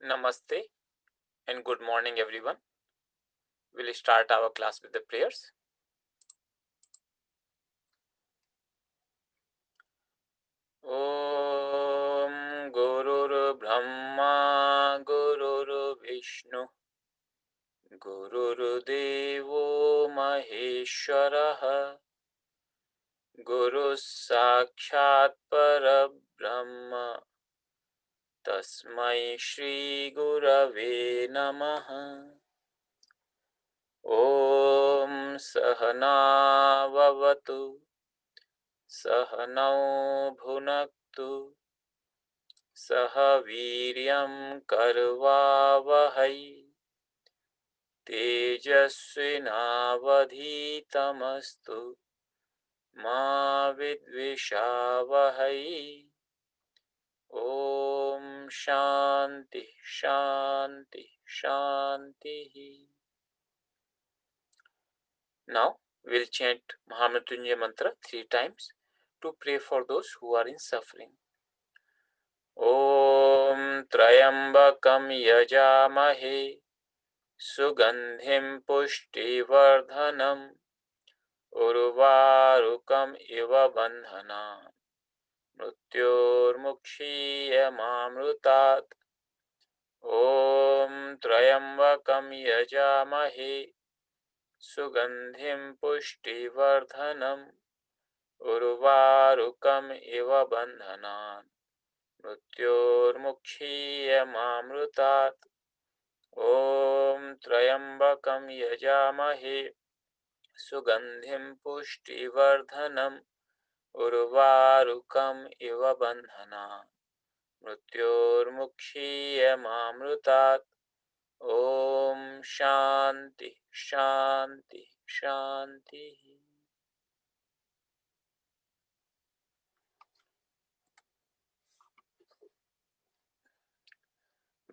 Namaste and good morning everyone. We'll start our class with the prayers. Om Gurur Brahma Gurur Vishnu Gurur Devo Maheshwaraha Guru Sakshat Parabrahma Tasmai Shri Gurave Namaha. Om Sahana Vavatu Sahanau Bhunaktu Saha Viryam Karvavahai Tejasvinavadhitamastu Ma Vidvishavahai. Om Shanti Shanti Shanti. Now we'll chant Mahamrityunjaya mantra 3 times to pray for those who are in suffering. Om Trayambakam Yajamahe Sugandhim Pushtivardhanam Urvarukam Iva Bandhana Mrutyurmukshiyamamrutat. Om Trayambakam Yajamahe Sugandhim Pushtivardhanam Urvarukam Iva Bandhana Mrutyurmukshiyamamrutat. Om Trayambakam Yajamahe Sugandhim Pushtivardhanam Urvarukam Iva Bandhana Mrutyurmukshiyamamrutat. Om Shanti Shanti Shanti.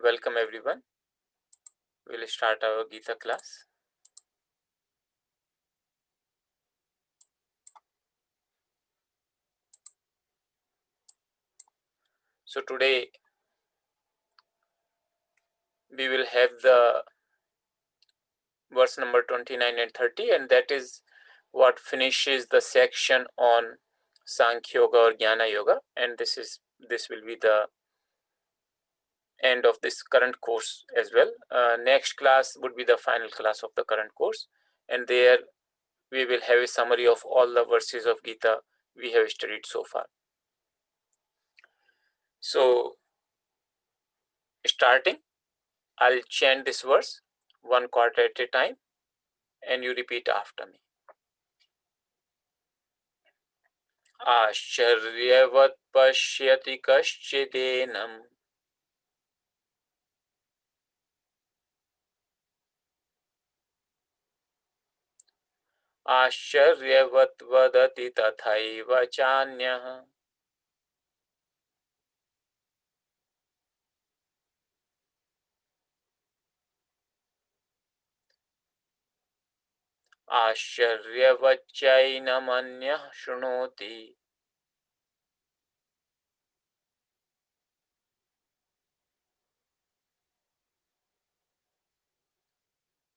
Welcome everyone. We'll start our Gita class. So today we will have the verse number 29 and 30, and that is what finishes the section on Sankhya Yoga or Jnana Yoga, and this will be the end of this current course as well. Next class would be the final class of the current course, and there we will have a summary of all the verses of Gita we have studied so far. So starting, I'll chant this verse one quarter at a time and you repeat after me. Ashcharyavat pashyati kaschidinam Ashcharyavat vadati tathaiva chanyah. Ashcharyavat-chainamanyah shrunoti.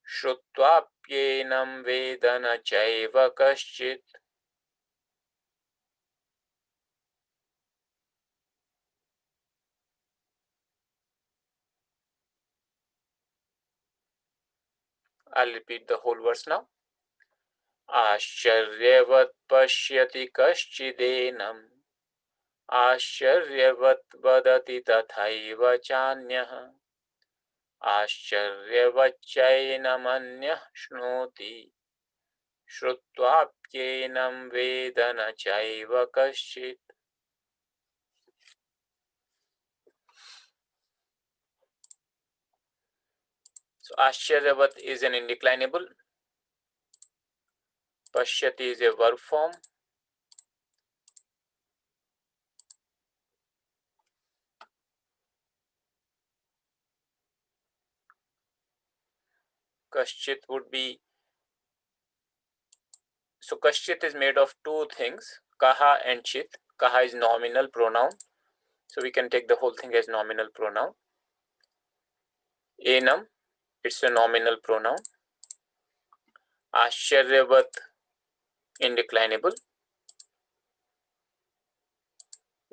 Shrutvaapyenam vedana chaiva kaschit. I'll repeat the whole verse now. Ashcharyavat pashyati kaschidinam Ashcharyavat vadati tathaiva chanyah Ashcharyavat-chainamanyah shnoti Shrutvaapyenam vedana chaiva kaschit. So Ashcharyavat is an indeclinable. Pashyati is a verb form. Kaschit would be, so Kaschit is made of two things, Kaha and Chit. Kaha is nominal pronoun, so we can take the whole thing as nominal pronoun. Enam, it's a nominal pronoun. Ashcharyavat, indeclinable.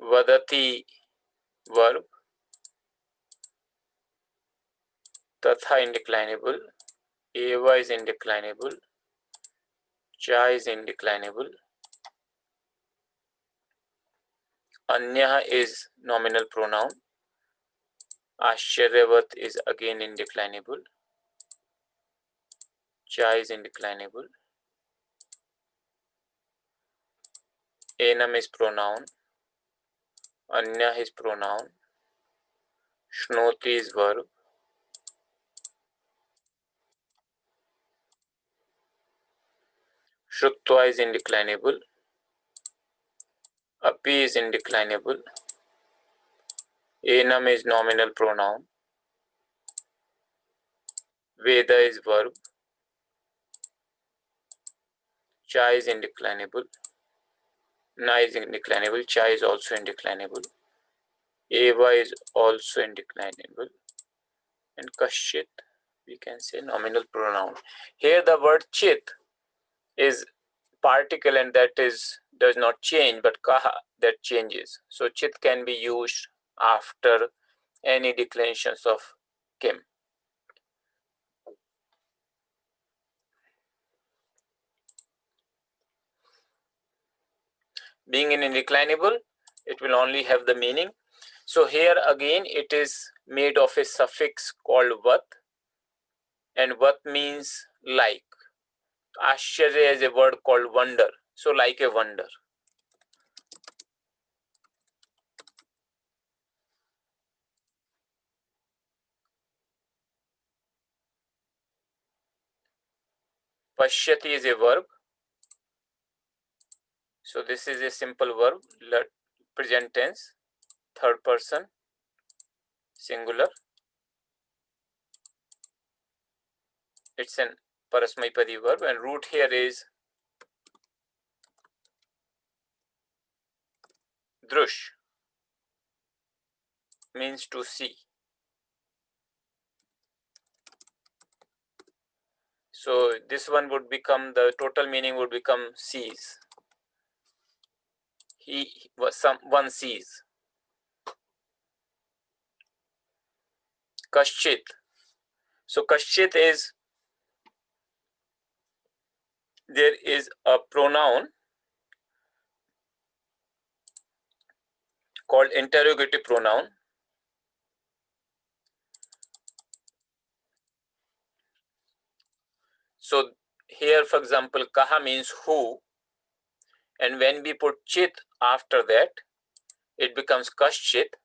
Vadati, verb. Tatha, indeclinable. Eva is indeclinable. Cha is indeclinable. Anya is nominal pronoun. Ashcharyavat is again indeclinable. Cha is indeclinable. Enam is pronoun. Anya is pronoun. Shnoti is verb. Shrutva is indeclinable. Api is indeclinable. Enam is nominal pronoun. Veda is verb. Cha is indeclinable. Na is indeclinable. Cha is also indeclinable. Eva is also indeclinable. And Kashchit, we can say nominal pronoun. Here the word chit is particle, and that does not change, but kaha, that changes. So chit can be used after any declensions of kim. Being in indeclinable, it will only have the meaning. So here again it is made of a suffix called vat, and vat means like. Ashcharya is a word called wonder, so like a wonder. Pashyati is a verb. So this is a simple verb, present tense, third person, singular. It's an parasmaipadi verb, and root here is drush, means to see. So this one would become, the total meaning would become sees. One sees. Kashchit. So Kashchit is, there is a pronoun called interrogative pronoun. So here, for example, kaha means who, and when we put chit after that, it becomes kashchit,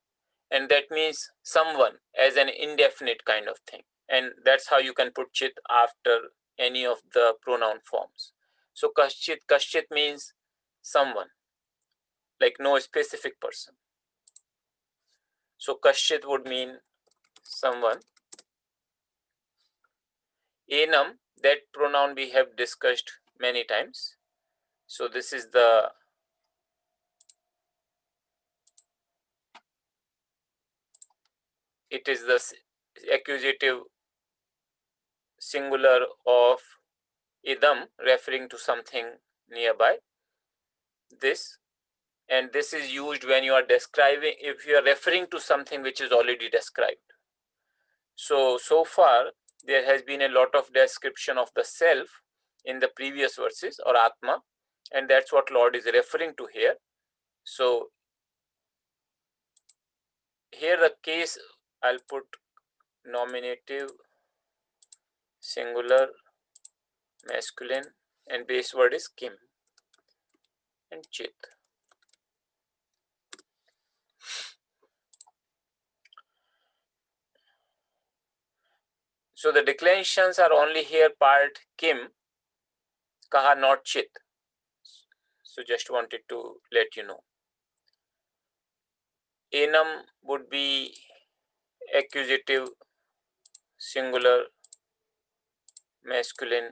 and that means someone, as an indefinite kind of thing. And that's how you can put chit after any of the pronoun forms. So kashchit means someone, like no specific person. So kashchit would mean someone. Enam, that pronoun we have discussed many times. So this is the it is the accusative singular of idam, referring to something nearby. This, and this is used when you are describing, if you are referring to something which is already described. So far there has been a lot of description of the self in the previous verses, or atma, and that's what Lord is referring to here. So here the case, I'll put nominative singular masculine, and base word is kim and chit. So the declensions are only here part kim, kaha, not chit. So just wanted to let you know. Enam would be accusative singular masculine,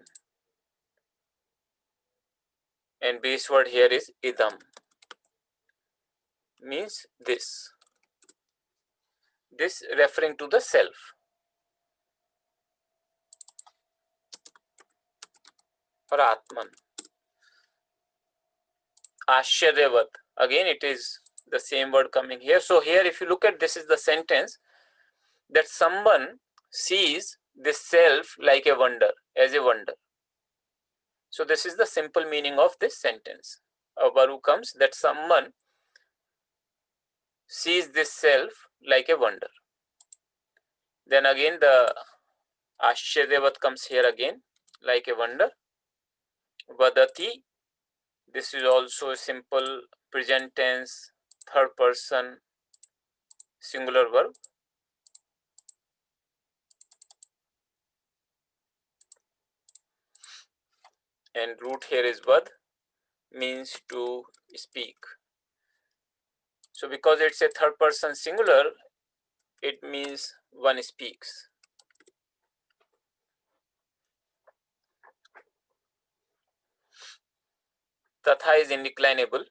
and base word here is idam, means this referring to the self. or Atman. Ashyadevat. Again, it is the same word coming here. So here, if you look at this, is the sentence that someone sees this self like a wonder, as a wonder. So this is the simple meaning of this sentence. A varu comes that someone sees this self like a wonder. Then again the Ashyadevat comes here again, like a wonder. Vadati, this is also a simple present tense, third person, singular verb. And root here is vad, means to speak. So because it's a third person singular, it means one speaks. Tatha is indeclinable.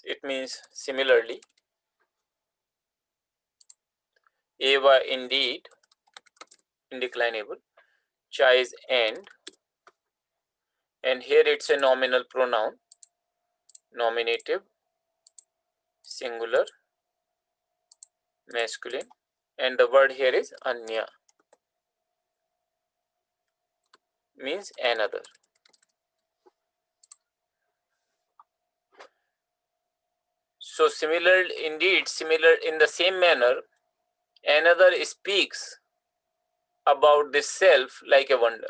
It means similarly. Eva, indeed, indeclinable. Cha is and here it's a nominal pronoun, nominative, singular, masculine, and the word here is anya, means another. So similar, indeed, similar in the same manner, another speaks about this self like a wonder.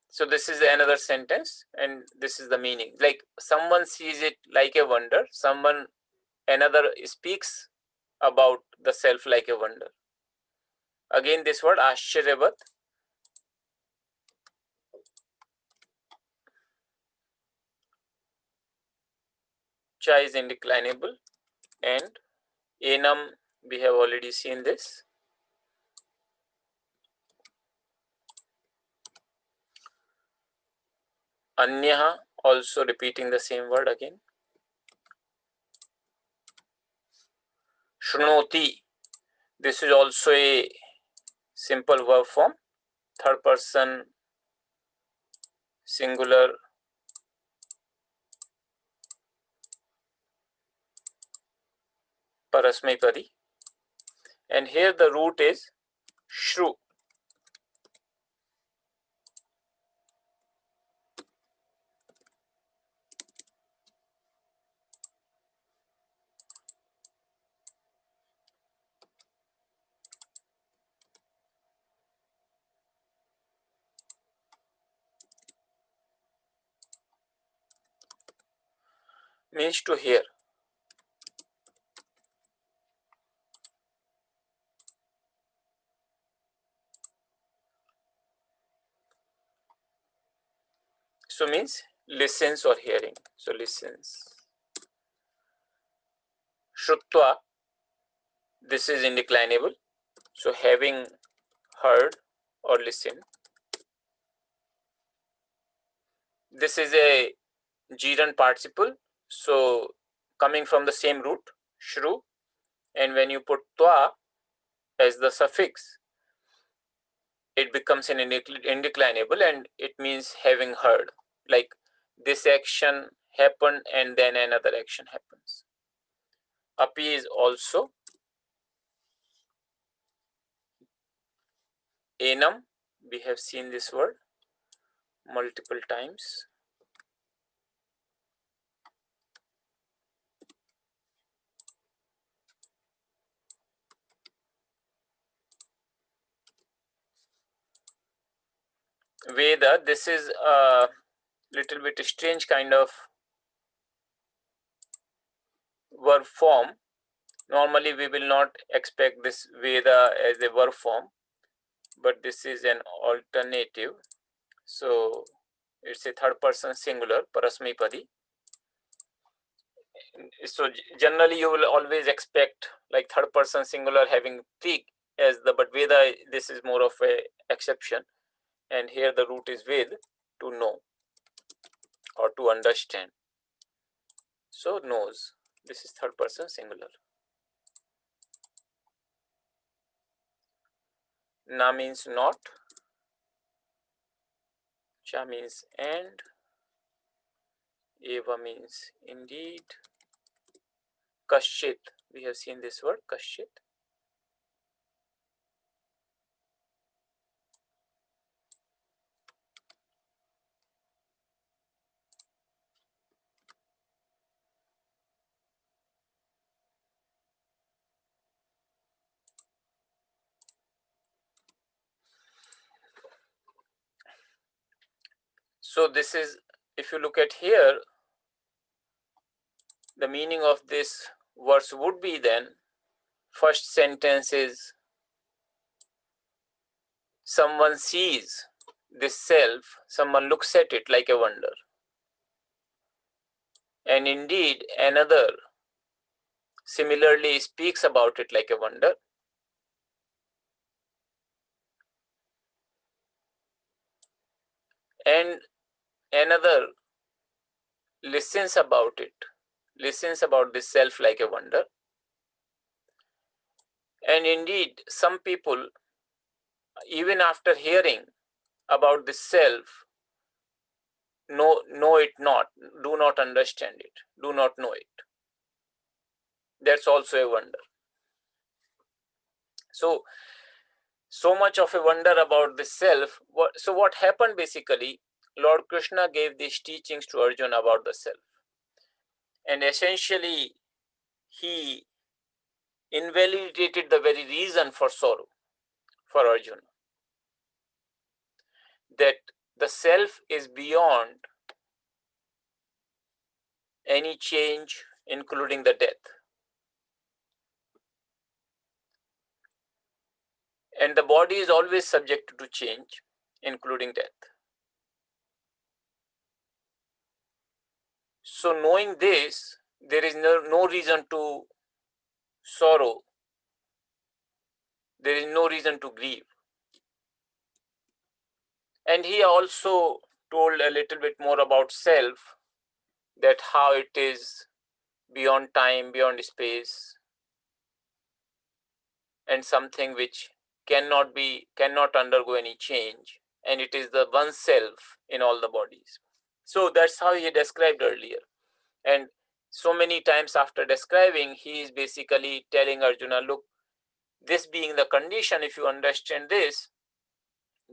So this is another sentence, and this is the meaning. Like someone sees it like a wonder, another speaks about the self like a wonder. Again, this word Ashyadevat. Cha is indeclinable, and enam, we have already seen this. Anyaha, also repeating the same word again. Shrunoti, this is also a simple verb form, third person, singular, parasmaipadi. And here the root is shru. Means to hear. So means listens or hearing. So listens. Shrutva, this is indeclinable. So having heard or listened. This is a Jiran participle. So coming from the same root, shru, and when you put twa as the suffix, it becomes an indeclinable, and it means having heard. Like this action happened and then another action happens. Api is also enam. We have seen this word multiple times. Veda, this is a little bit strange kind of verb form. Normally we will not expect this Veda as a verb form, but this is an alternative. So it's a third person singular, parasmaipadi. So generally you will always expect like third person singular having tik as the, but Veda, this is more of a exception, and here the root is ved, to know or to understand. So knows, this is third person singular. Na means not, cha means and, eva means indeed, kaschit, we have seen this word kaschit. So this is, if you look at here, the meaning of this verse would be then, first sentence is, someone sees this self, someone looks at it like a wonder. And indeed, another similarly speaks about it like a wonder. And another listens about it, listens about this self like a wonder. And indeed, some people, even after hearing about this self, know it not, do not understand it, do not know it. That's also a wonder. So much of a wonder about the self. So what happened basically, Lord Krishna gave these teachings to Arjuna about the self. And essentially, he invalidated the very reason for sorrow for Arjuna. That the self is beyond any change, including the death. And the body is always subject to change, including death. So knowing this, there is no reason to sorrow. There is no reason to grieve. And he also told a little bit more about self, that how it is beyond time, beyond space, and something which cannot undergo any change, and it is the one self in all the bodies. So that's how he described earlier. And so many times after describing, he is basically telling Arjuna, look, this being the condition, if you understand this,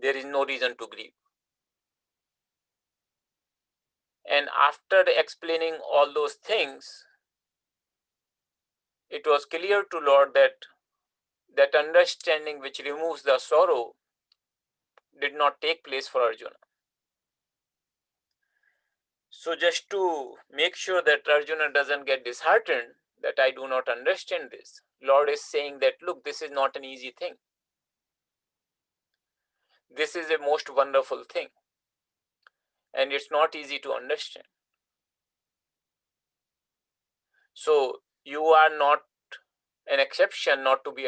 there is no reason to grieve. And after explaining all those things, it was clear to Lord that understanding which removes the sorrow did not take place for Arjuna. So just to make sure that Arjuna doesn't get disheartened, that I do not understand this, Lord is saying that, look, this is not an easy thing. This is a most wonderful thing. And it's not easy to understand. So you are not an exception, not to be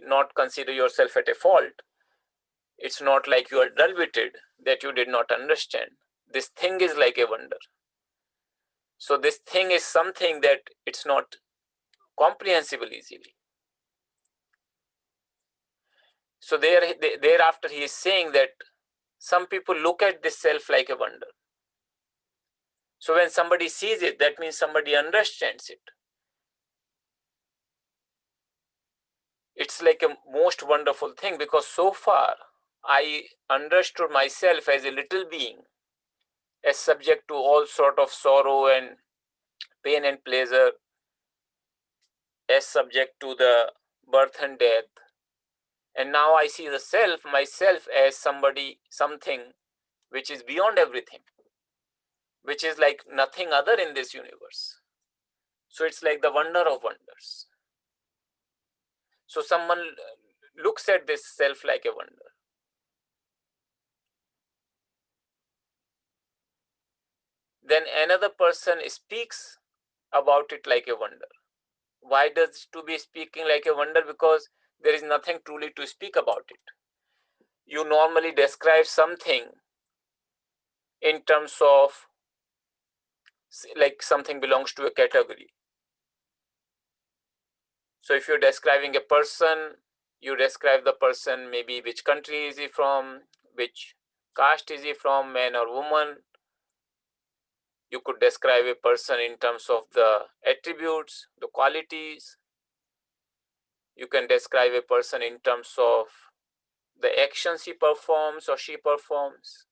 not consider yourself at a fault. It's not like you are dull-witted, that you did not understand. This thing is like a wonder. So this thing is something that it's not comprehensible easily. So thereafter he is saying that some people look at this self like a wonder. So when somebody sees it, that means somebody understands it. It's like a most wonderful thing, because so far I understood myself as a little being, as subject to all sort of sorrow and pain and pleasure, as subject to the birth and death. And now I see the self, myself, as something which is beyond everything, which is like nothing other in this universe. So it's like the wonder of wonders. So someone looks at this self like a wonder. Then another person speaks about it like a wonder. Why does it to be speaking like a wonder? Because there is nothing truly to speak about it. You normally describe something in terms of like something belongs to a category. So if you're describing a person, You describe the person, maybe which country is he from, which caste is he from, man or woman. You could describe a person in terms of the attributes, the qualities. You can describe a person in terms of the actions he performs or she performs.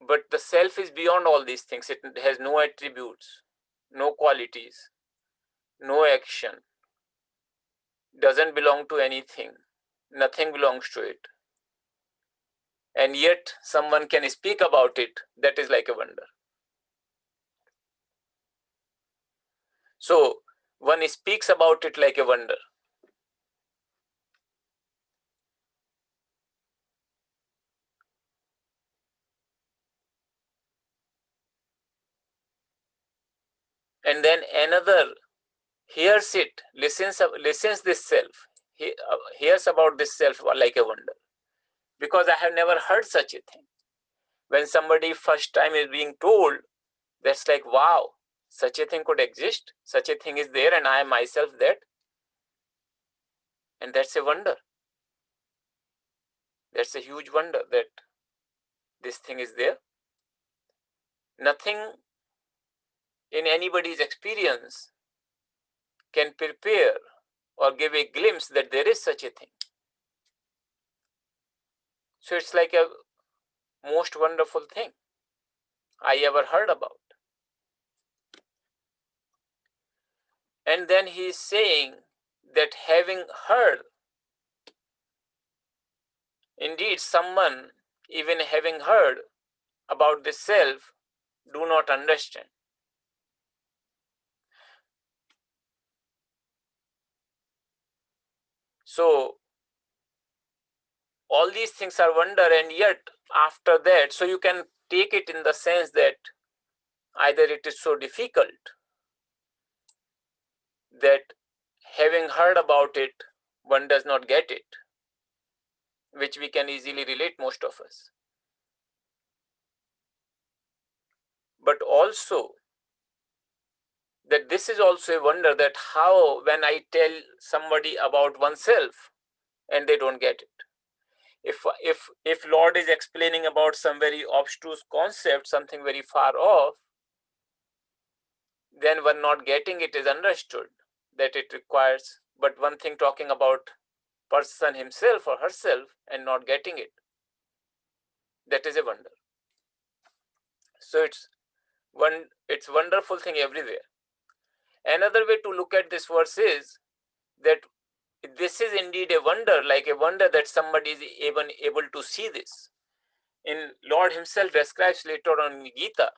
But the self is beyond all these things. It has no attributes, no qualities, no action, doesn't belong to anything, nothing belongs to it. And yet someone can speak about it. That is like a wonder. So one speaks about it like a wonder. And then another hears it, listens this self, hears about this self like a wonder. Because I have never heard such a thing. When somebody first time is being told, that's like, wow, such a thing could exist, such a thing is there, and I am myself that. And that's a wonder. That's a huge wonder that this thing is there. Nothing in anybody's experience can prepare or give a glimpse that there is such a thing. So it's like a most wonderful thing I ever heard about. And then he is saying that having heard, indeed someone, even having heard about the self, do not understand. So all these things are wonder, and yet after that, so you can take it in the sense that either it is so difficult that having heard about it, one does not get it, which we can easily relate, most of us. But also that this is also a wonder, that how when I tell somebody about oneself and they don't get it. If Lord is explaining about some very abstruse concept, something very far off, then one not getting it is understood that it requires, but one thing talking about person himself or herself and not getting it, that is a wonder. So it's wonderful thing everywhere. Another way to look at this verse is that this is indeed a wonder, like a wonder that somebody is even able to see this. In Lord himself describes later on in Gita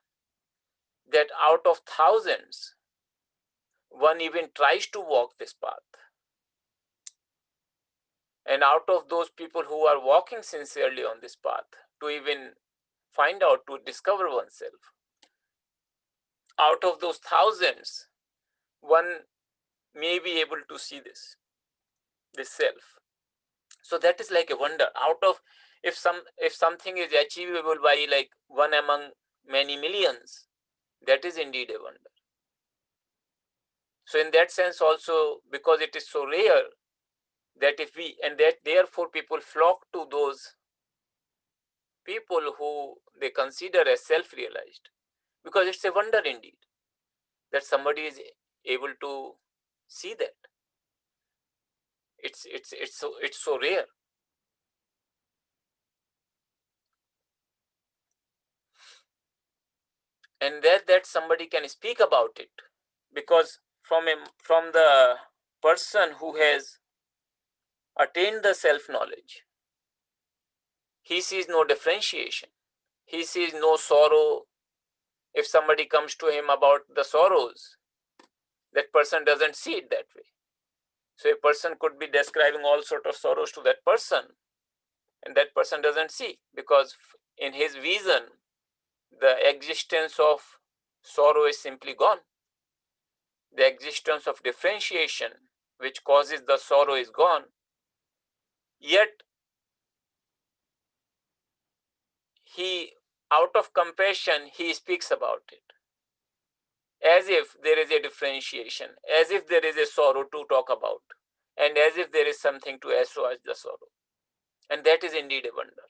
that out of thousands, one even tries to walk this path. And out of those people who are walking sincerely on this path, to even find out, to discover oneself, out of those thousands, one may be able to see this self. So that is like a wonder. Out of, if something is achievable by like one among many millions, that is indeed a wonder. So in that sense also, because it is so rare, that if we, and that therefore people flock to those people who they consider as self-realized, because it's a wonder indeed that somebody is able to see that. It's so rare. And that somebody can speak about it, because from the person who has attained the self-knowledge, he sees no differentiation, he sees no sorrow. If somebody comes to him about the sorrows, that person doesn't see it that way. So a person could be describing all sort of sorrows to that person, and that person doesn't see, because in his vision the existence of sorrow is simply gone. The existence of differentiation which causes the sorrow is gone. Yet he, out of compassion, he speaks about it. as if there is a differentiation, as if there is a sorrow to talk about, and as if there is something to assuage the sorrow. And that is indeed a wonder.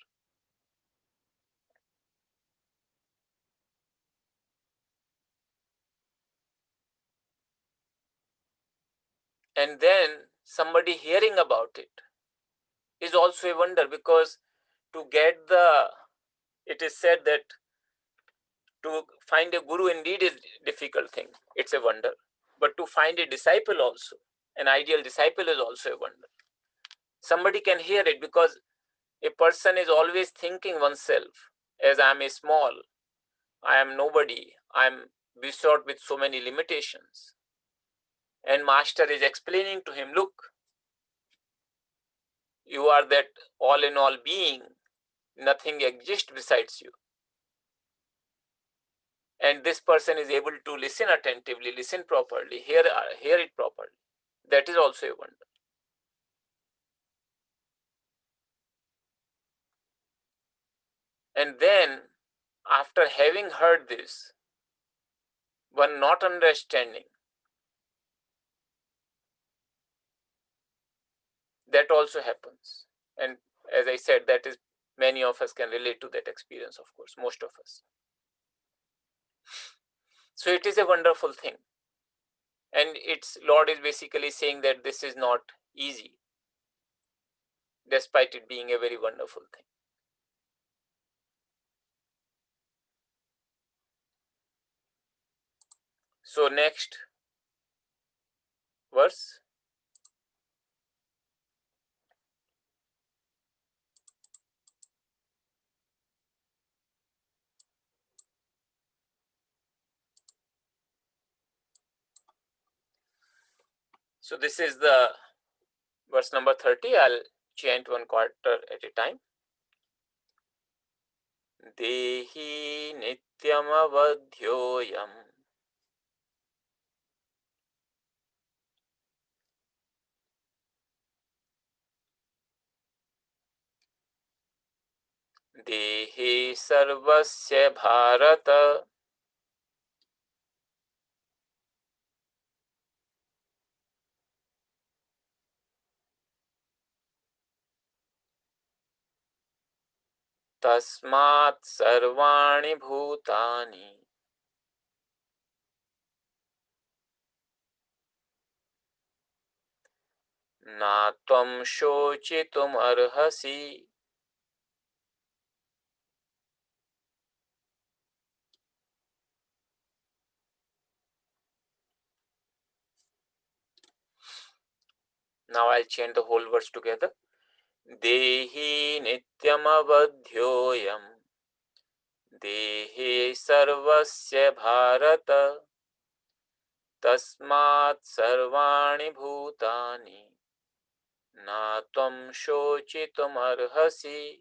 And then somebody hearing about it is also a wonder, because to get it is said that to find a guru indeed is a difficult thing. It's a wonder. But to find a disciple also, an ideal disciple, is also a wonder. Somebody can hear it, because a person is always thinking oneself as I am a small, I am nobody, I am besought with so many limitations. And master is explaining to him, look, you are that all in all being, nothing exists besides you. And this person is able to listen attentively, listen properly, hear it properly. That is also a wonder. And then, after having heard this, one not understanding, that also happens. And as I said, that is, many of us can relate to that experience, of course, most of us. So it is a wonderful thing. And its Lord is basically saying that this is not easy, despite it being a very wonderful thing. So next verse. So this is the verse number 30. I'll chant one quarter at a time. Dehi nityam avadhyoyam dehi sarvasya bharata tasmat sarvani bhutani na tvam shochitum arhasi. Now I'll chant the whole verse together. Dehi nityam avadhyoyam dehi sarvasya bharata tasmat sarvani bhutani na tvam shochitum arhasi.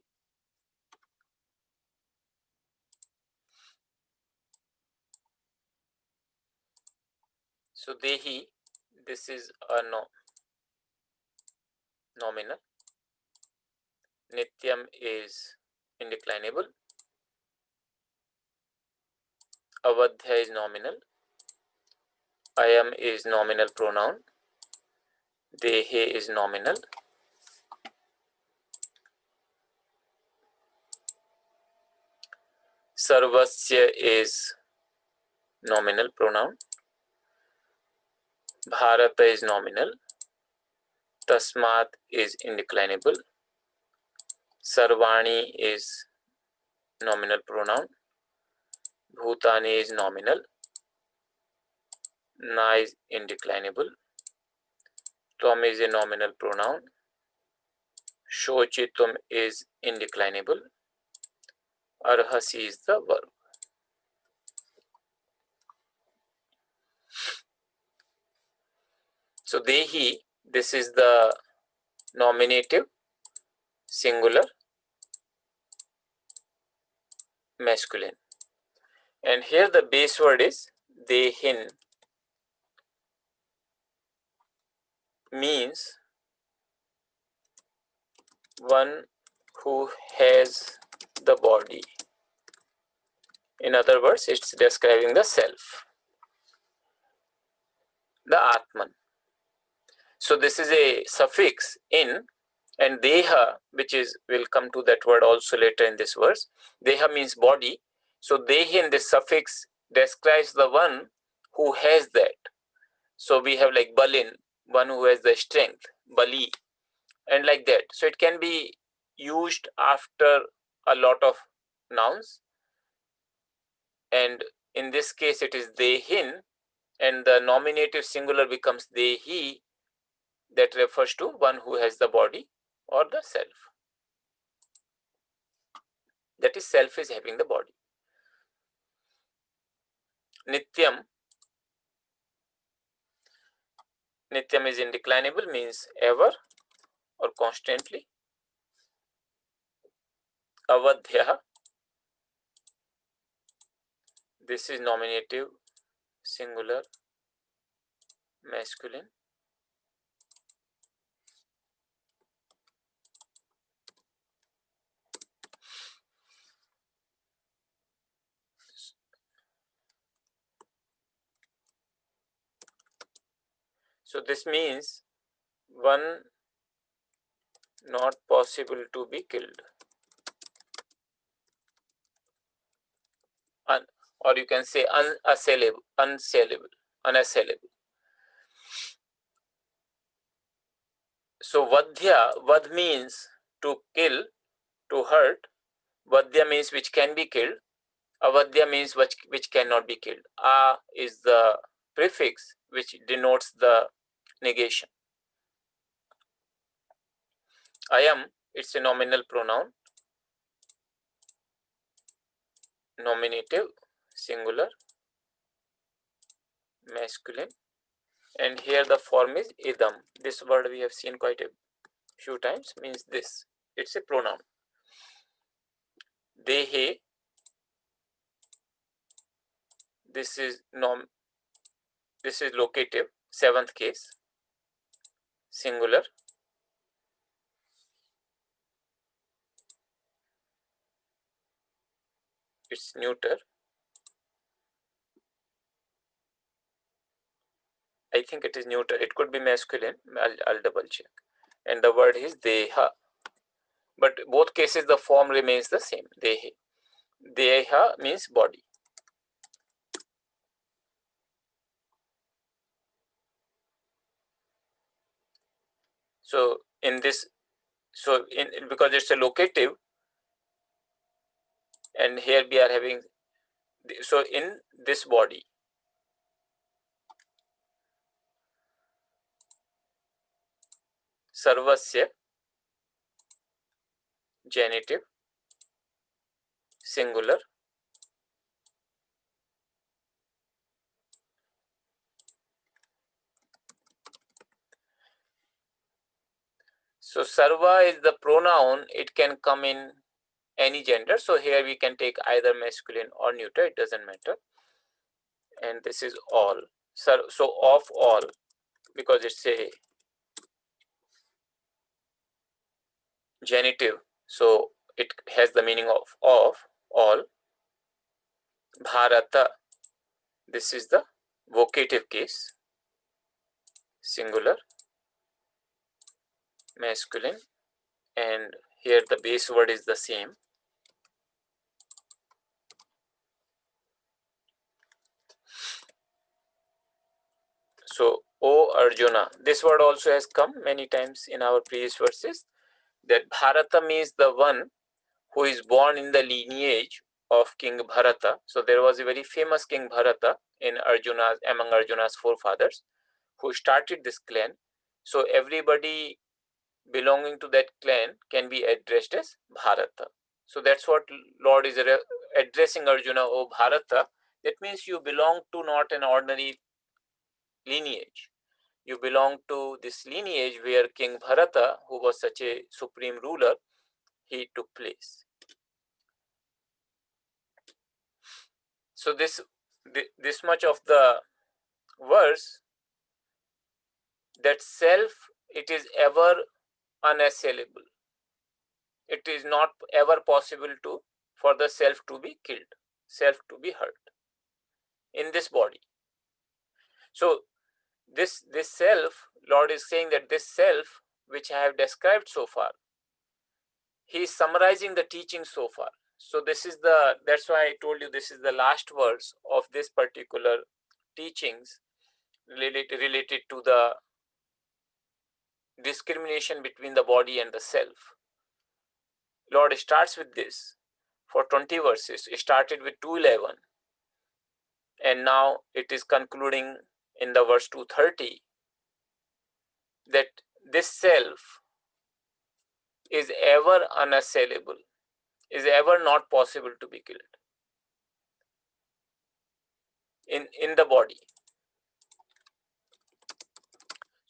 So dehi, this is a nominal. Nityam is indeclinable. Avadhya is nominal. Ayam is nominal pronoun. Dehe is nominal. Sarvasya is nominal pronoun. Bharata is nominal. Tasmat is indeclinable. Sarvani is nominal pronoun. Bhutani is nominal. Na is indeclinable. Tvam is a nominal pronoun. Shochitum is indeclinable. Arhasi is the verb. So dehi, this is the nominative, singular, masculine. And here the base word is dehin, means one who has the body. In other words, it's describing the self. the Atman. So this is a suffix in, and deha, which is, we'll come to that word also later in this verse. Deha means body. So dehi in this suffix describes the one who has that. So we have like balin, one who has the strength, bali, and like that. So it can be used after a lot of nouns, and in this case it is dehin, and the nominative singular becomes dehi. That refers to one who has the body or the self. That is, self is having the body. Nityam. Nityam is indeclinable, means ever or constantly. Avadhyah. This is nominative singular masculine. So this means one not possible to be killed. Or you can say unassailable. So vadhya, vad means to kill, to hurt. Vadhya means which can be killed. Avadhya means which cannot be killed. A is the prefix which denotes the negation. Ayam, it's a nominal pronoun. Nominative, singular, masculine. And here the form is idam. This word we have seen quite a few times, means this. It's a pronoun. Dehe. This is locative, seventh case, singular. It's neuter. I think it is neuter. It could be masculine. I'll double check. And the word is deha. But both cases the form remains the same. Dehe. Deha means body. So in this, because it's a locative, and here we are having, so in this body, sarvasya, genitive, singular. So sarva is the pronoun. It can come in any gender. So here we can take either masculine or neuter. It doesn't matter. And this is all. So of all, because it's a genitive. So it has the meaning of all. Bharata. This is the vocative case. Singular, masculine, and here the base word is the same. So, O Arjuna, this word also has come many times in our previous verses, that Bharata means the one who is born in the lineage of King Bharata. So there was a very famous King Bharata among Arjuna's forefathers, who started this clan. So everybody belonging to that clan can be addressed as Bharata. So that's what Lord is addressing Arjuna, O Bharata. That means you belong to not an ordinary lineage. You belong to this lineage where King Bharata, who was such a supreme ruler, he took place. So this much of the verse, that self, it is ever unassailable. It is not ever possible for the self to be killed, self to be hurt in this body. So this self, Lord is saying that this self which I have described so far, he is summarizing the teaching so far. So this is that's why I told you this is the last verse of this particular teachings related to the discrimination between the body and the self. Lord starts with this for 20 verses. It started with 211 and now it is concluding in the verse 230 that this self is ever unassailable, is ever not possible to be killed in the body.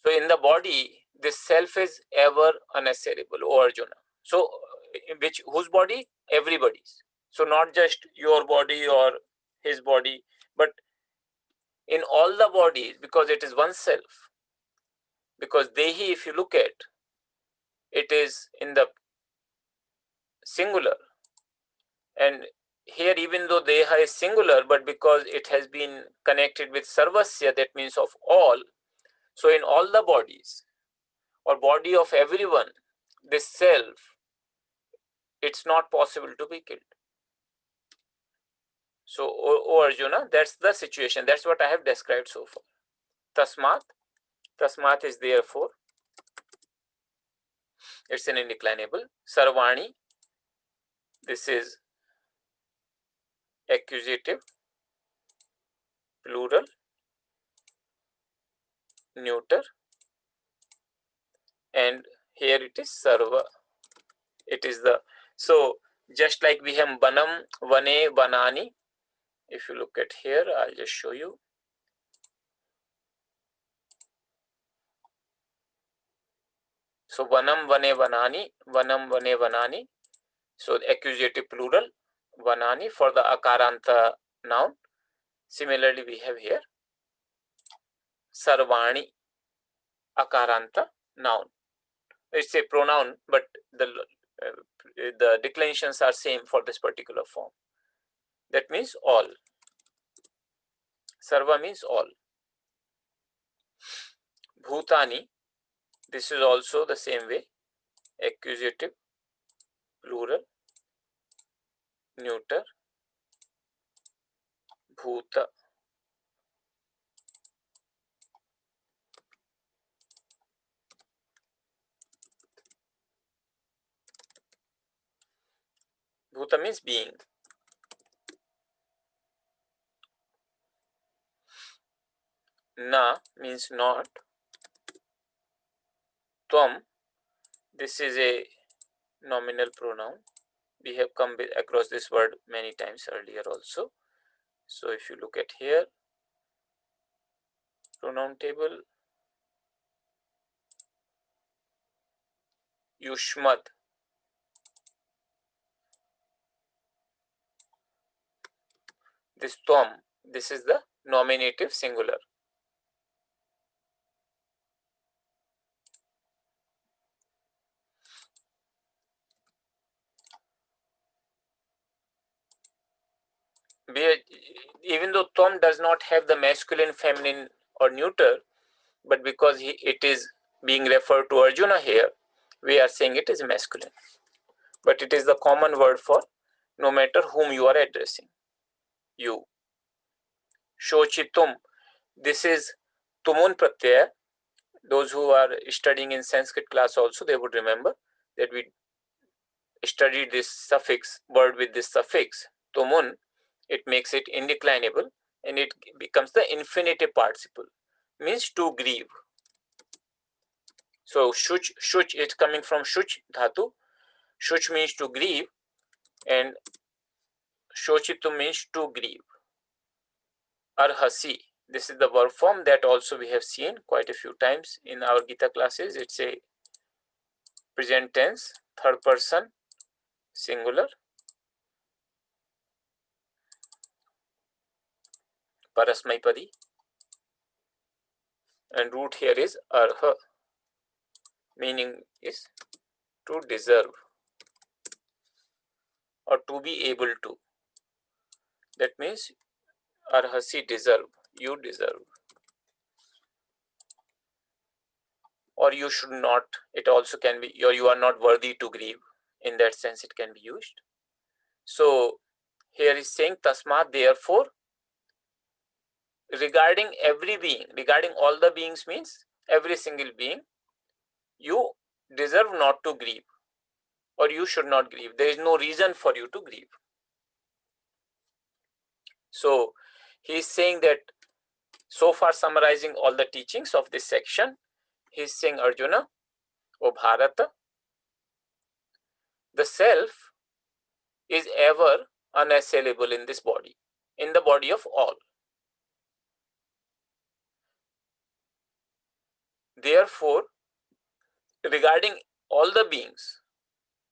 So in the body, this self is ever unassailable, O Arjuna. So whose body? Everybody's. So not just your body or his body, but in all the bodies, because it is one self. Because Dehi, if you look at, it is in the singular. And here, even though Deha is singular, but because it has been connected with Sarvasya, that means of all. So in all the bodies, or body of everyone, this self, it's not possible to be killed. So, O Arjuna, that's the situation. That's what I have described so far. Tasmat is therefore. It's an indeclinable. Sarvani, this is accusative, plural, neuter, and here it is sarva. It is the, so just like we have banam, vane, banani. If you look at here, I'll just show you. So vanam, vane, vanani. So accusative plural, vanani for the akaranta noun. Similarly, we have here sarvani, akaranta noun. It's a pronoun, but the declinations are same for this particular form. That means all. Sarva means all. Bhutani, this is also the same way. Accusative, plural, neuter, bhuta. Bhuta means being. Na means not. Tvam, this is a nominal pronoun. We have come across this word many times earlier also. So if you look at here, pronoun table, Yushmad. This Tvam, this is the nominative singular. Even though Tvam does not have the masculine, feminine, or neuter, but because it is being referred to Arjuna here, we are saying it is masculine. But it is the common word for no matter whom you are addressing. You. Shochitum, this is Tumun Pratyaya. Those who are studying in Sanskrit class also, they would remember that we studied this suffix, word with this suffix, Tumun. It makes it indeclinable and it becomes the infinitive participle, means to grieve. So shuch is coming from shuch dhatu. Shuch means to grieve and shochitum means to grieve. Arhasi, this is the verb form that also we have seen quite a few times in our Gita classes. It's a present tense, third person, singular. Parasmaipadi. And root here is arha. Meaning is to deserve or to be able to. That means arhasi, deserve, you deserve. or you should not. It also can be, or you are not worthy to grieve. In that sense, it can be used. So here is saying tasmat, therefore, regarding every being, regarding all the beings means every single being, you deserve not to grieve, or you should not grieve. There is no reason for you to grieve. So he is saying that, so far summarizing all the teachings of this section, he is saying, Arjuna, O Bharata, the self is ever unassailable in this body, in the body of all. Therefore, regarding all the beings,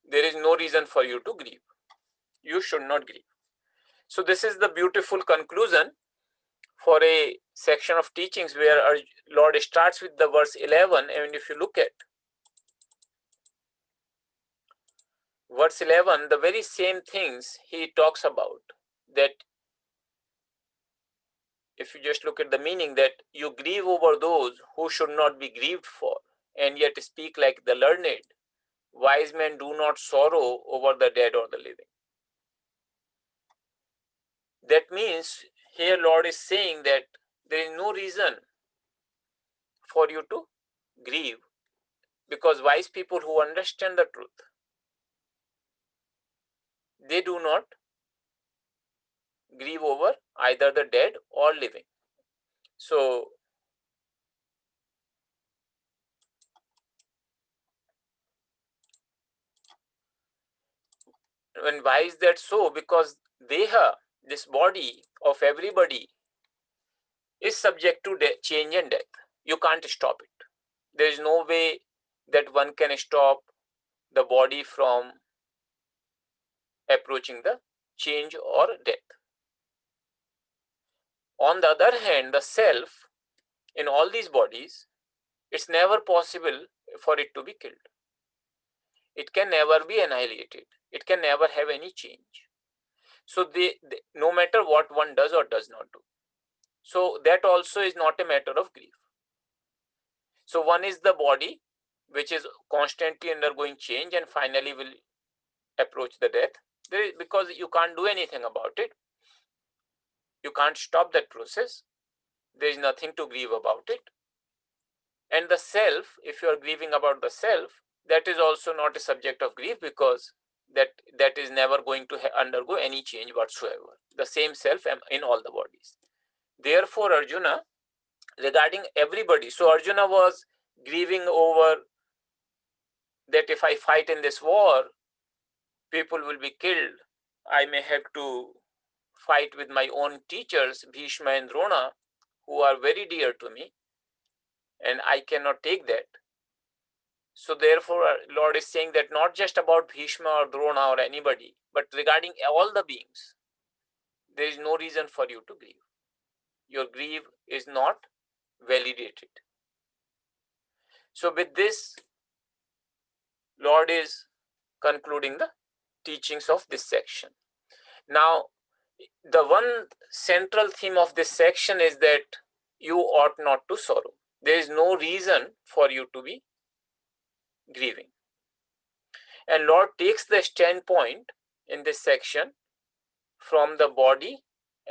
there is no reason for you to grieve. You should not grieve. So this is the beautiful conclusion for a section of teachings where our Lord starts with the verse 11, and if you look at verse 11, the very same things he talks about, that if you just look at the meaning, that you grieve over those who should not be grieved for, and yet speak like the learned. Wise men do not sorrow over the dead or the living. That means here Lord is saying that there is no reason for you to grieve, because wise people who understand the truth, they do not grieve over either the dead or living. So and why is that so? Because deha, this body of everybody, is subject to change and death. You can't stop it. There is no way that one can stop the body from approaching the change or death. On the other hand, the self in all these bodies, it's never possible for it to be killed. It can never be annihilated. It can never have any change. So no matter what one does or does not do. So that also is not a matter of grief. So one is the body, which is constantly undergoing change and finally will approach the death. Because you can't do anything about it. You can't stop that process. There is nothing to grieve about it. And the self, if you are grieving about the self, that is also not a subject of grief, because that is never going to undergo any change whatsoever. The same self in all the bodies. Therefore, Arjuna, regarding everybody, so Arjuna was grieving over that if I fight in this war, people will be killed. I may have to fight with my own teachers, Bhishma and Drona, who are very dear to me, and I cannot take that. So therefore, Lord is saying that not just about Bhishma or Drona or anybody, but regarding all the beings, there is no reason for you to grieve. Your grief is not validated. So with this, Lord is concluding the teachings of this section. Now, the one central theme of this section is that you ought not to sorrow. There is no reason for you to be grieving. And Lord takes the standpoint in this section from the body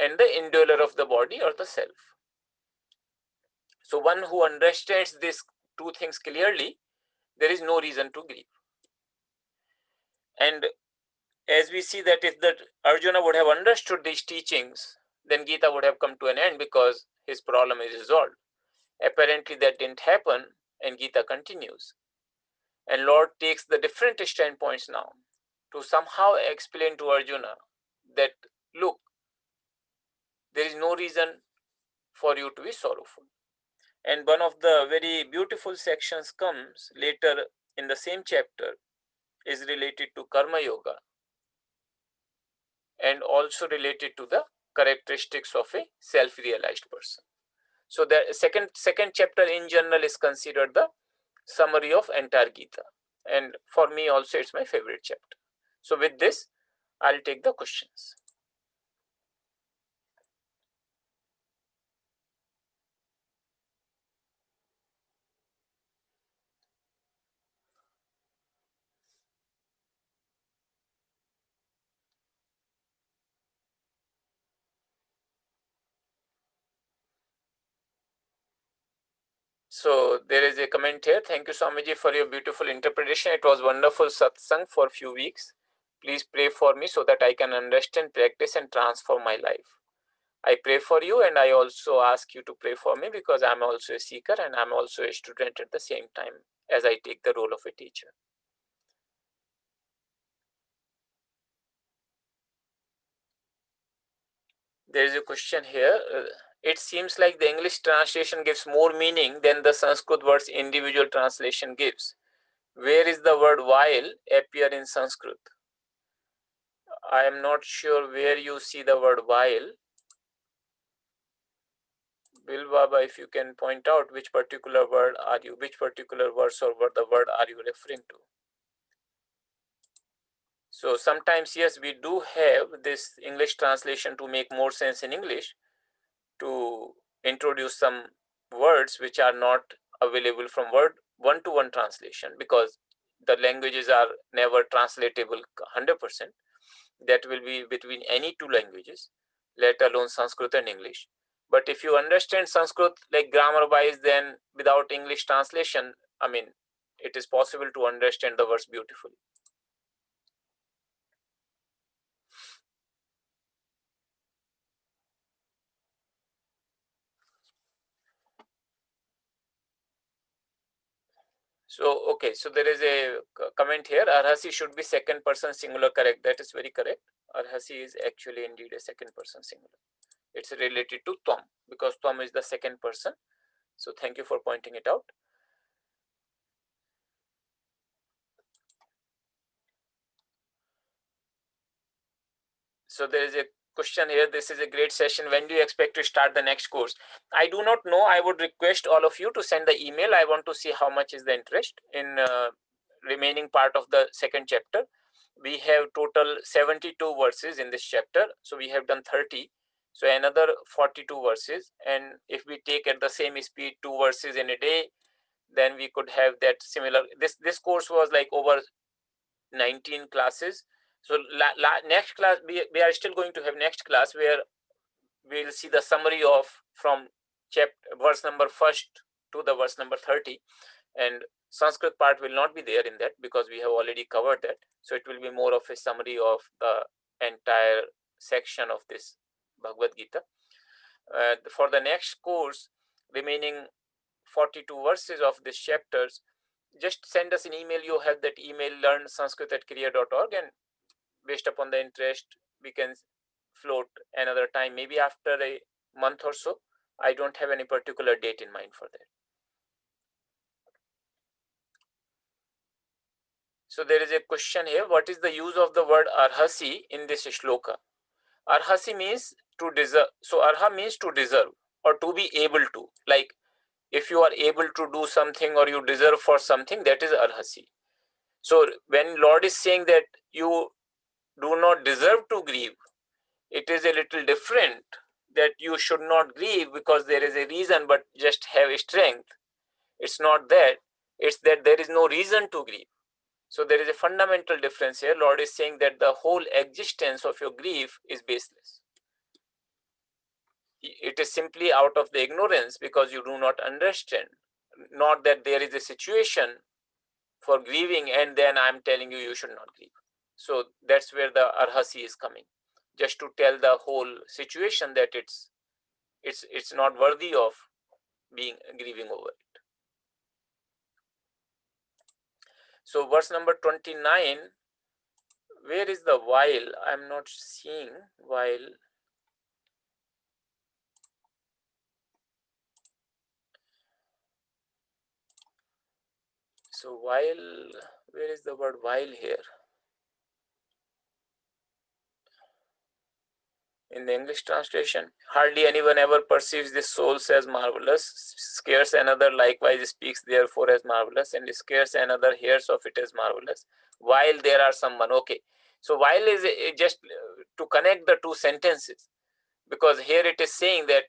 and the indweller of the body, or the self. So one who understands these two things clearly, there is no reason to grieve. And as we see that if Arjuna would have understood these teachings, then Gita would have come to an end, because his problem is resolved. Apparently that didn't happen, and Gita continues. And Lord takes the different standpoints now to somehow explain to Arjuna that, look, there is no reason for you to be sorrowful. And one of the very beautiful sections comes later in the same chapter, is related to Karma Yoga, and also related to the characteristics of a self-realized person. So the second chapter in general is considered the summary of entire Gita. And for me also, it's my favorite chapter. So with this, I'll take the questions. So there is a comment here. Thank you, Swamiji, for your beautiful interpretation. It was wonderful satsang for a few weeks. Please pray for me so that I can understand, practice, and transform my life. I pray for you, and I also ask you to pray for me because I'm also a seeker and I'm also a student at the same time as I take the role of a teacher. There is a question here. It seems like the English translation gives more meaning than the Sanskrit words individual translation gives. Where is the word while appear in Sanskrit? I am not sure where you see the word while. Bill Baba, if you can point out which particular word are you, which particular verse or what the word are you referring to? So sometimes, yes, we do have this English translation to make more sense in English, to introduce some words which are not available from word one-to-one translation, because the languages are never translatable 100%. That will be between any two languages, let alone Sanskrit and English. But if you understand Sanskrit like grammar wise, then without English translation, I mean, it is possible to understand the words beautifully. So, okay, so there is a comment here. Arhasi should be second person singular, correct? That is very correct. Arhasi is actually indeed a second person singular. It's related to Tom because Tom is the second person. So thank you for pointing it out. So there is a question here. This is a great session. When do you expect to start the next course? I do not know. I would request all of you to send the email. I want to see how much is the interest in remaining part of the second chapter. We have total 72 verses in this chapter. So we have done 30. So another 42 verses. And if we take at the same speed 2 verses in a day, then we could have that similar. This course was like over 19 classes. So next class, we are still going to have next class where we'll see the summary of from verse number 1st to the verse number 30. And Sanskrit part will not be there in that because we have already covered that. So it will be more of a summary of the entire section of this Bhagavad-Gita. For the next course, remaining 42 verses of these chapters, just send us an email. You have that email, learnsanskrit@career.org, and based upon the interest, we can float another time, maybe after a month or so. I don't have any particular date in mind for that. So there is a question here. What is the use of the word arhasi in this shloka? Arhasi means to deserve. So arha means to deserve or to be able to. Like if you are able to do something or you deserve for something, that is arhasi. So when Lord is saying that you do not deserve to grieve, it is a little different, that you should not grieve because there is a reason, but just have strength. It's not that. It's that there is no reason to grieve. So there is a fundamental difference here. Lord is saying that the whole existence of your grief is baseless. It is simply out of the ignorance because you do not understand. Not that there is a situation for grieving and then I'm telling you you should not grieve. So that's where the arhasi is coming, just to tell the whole situation that it's not worthy of being grieving over it. So verse number 29, where is the while? I'm not seeing while. So while, where is the word while here? In the English translation, hardly anyone ever perceives the souls as marvelous, scarce another likewise speaks therefore as marvelous, and scarce another hears of it as marvelous, while there are someone. Okay, so while is just to connect the two sentences, because here it is saying that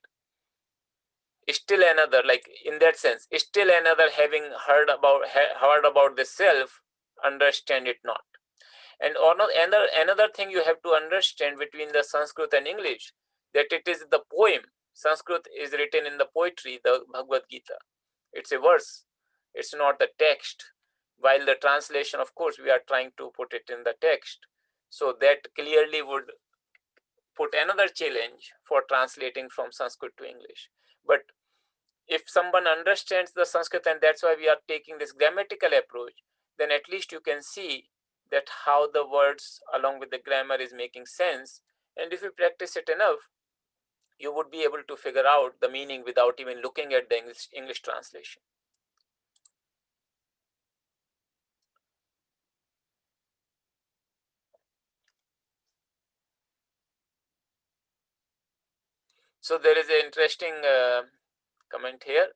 still another, like in that sense, still another having heard about the self, understand it not. And another thing you have to understand between the Sanskrit and English, that it is the poem. Sanskrit is written in the poetry, the Bhagavad-Gita. It's a verse. It's not the text. While the translation, of course, we are trying to put it in the text. So that clearly would put another challenge for translating from Sanskrit to English. But if someone understands the Sanskrit, and that's why we are taking this grammatical approach, then at least you can see that how the words along with the grammar is making sense. And if you practice it enough, you would be able to figure out the meaning without even looking at the English translation. So there is an interesting comment here.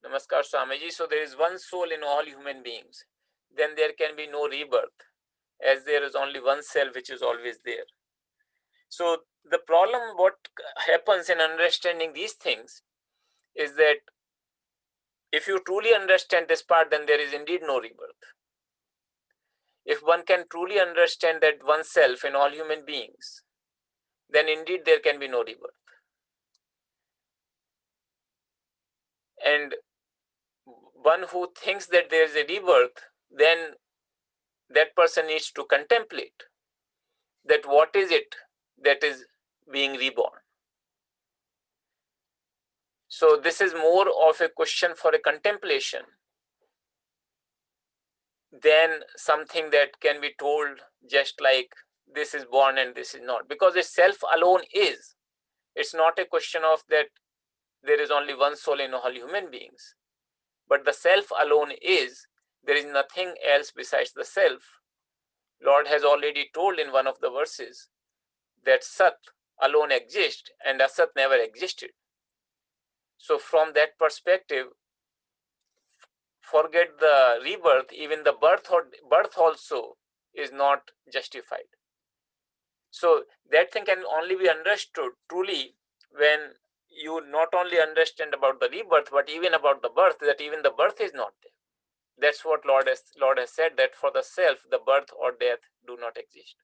Namaskar Swamiji. So there is one soul in all human beings. Then there can be no rebirth, as there is only one self which is always there. So the problem, what happens in understanding these things is that if you truly understand this part, then there is indeed no rebirth. If one can truly understand that oneself in all human beings, then indeed there can be no rebirth. And one who thinks that there is a rebirth, then that person needs to contemplate that what is it that is being reborn. So this is more of a question for a contemplation than something that can be told just like this is born and this is not, because the self alone is. It's not a question of that there is only one soul in all human beings, but the self alone is. There is nothing else besides the self. Lord has already told in one of the verses that Sat alone exists and Asat never existed. So from that perspective, forget the rebirth, even the birth also is not justified. So that thing can only be understood truly when you not only understand about the rebirth, but even about the birth, that even the birth is not there. That's what Lord has said, that for the self, the birth or death do not exist.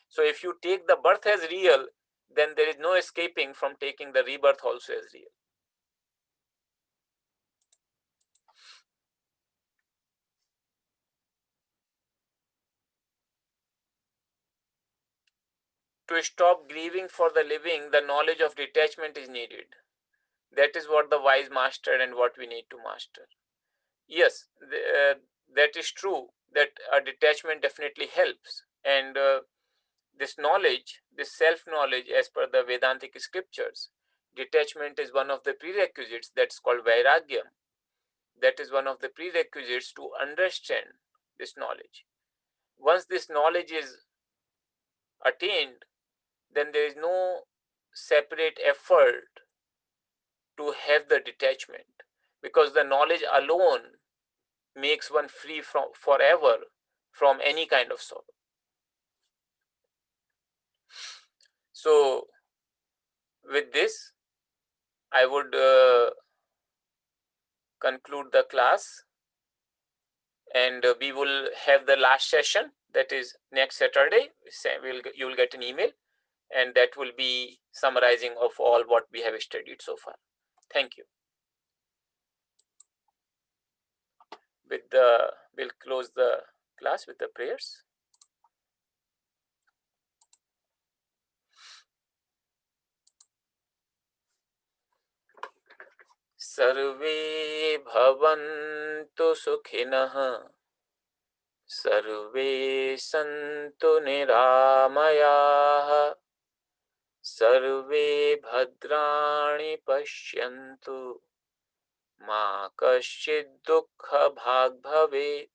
So if you take the birth as real, then there is no escaping from taking the rebirth also as real. To stop grieving for the living, the knowledge of detachment is needed. That is what the wise mastered and what we need to master. Yes, that is true, that a detachment definitely helps. And this knowledge, this self-knowledge, as per the Vedantic scriptures, detachment is one of the prerequisites. That's called vairagyam. That is one of the prerequisites to understand this knowledge. Once this knowledge is attained, then there is no separate effort to have the detachment, because the knowledge alone makes one free from forever from any kind of sorrow. So with this, I would conclude the class, and we will have the last session, that is next Saturday. You will get an email, and that will be summarizing of all what we have studied so far. Thank you. We'll close the class with the prayers. Sarve bhavantu sukhinah, sarve santu niramayah, sarve bhadrani pashyantu, ma kaschid dukkha bhag bhavet.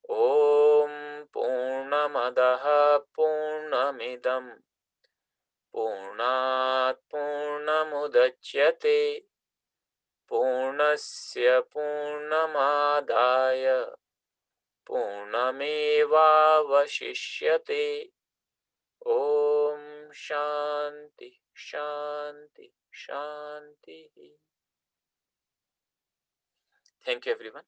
Om Purnamadaha Purnamidam Purnat Purnamudachyate Purnasya Purnamadaya Purnameva Vashishyate. Om Shanti Shanti Shanti. Thank you, everyone.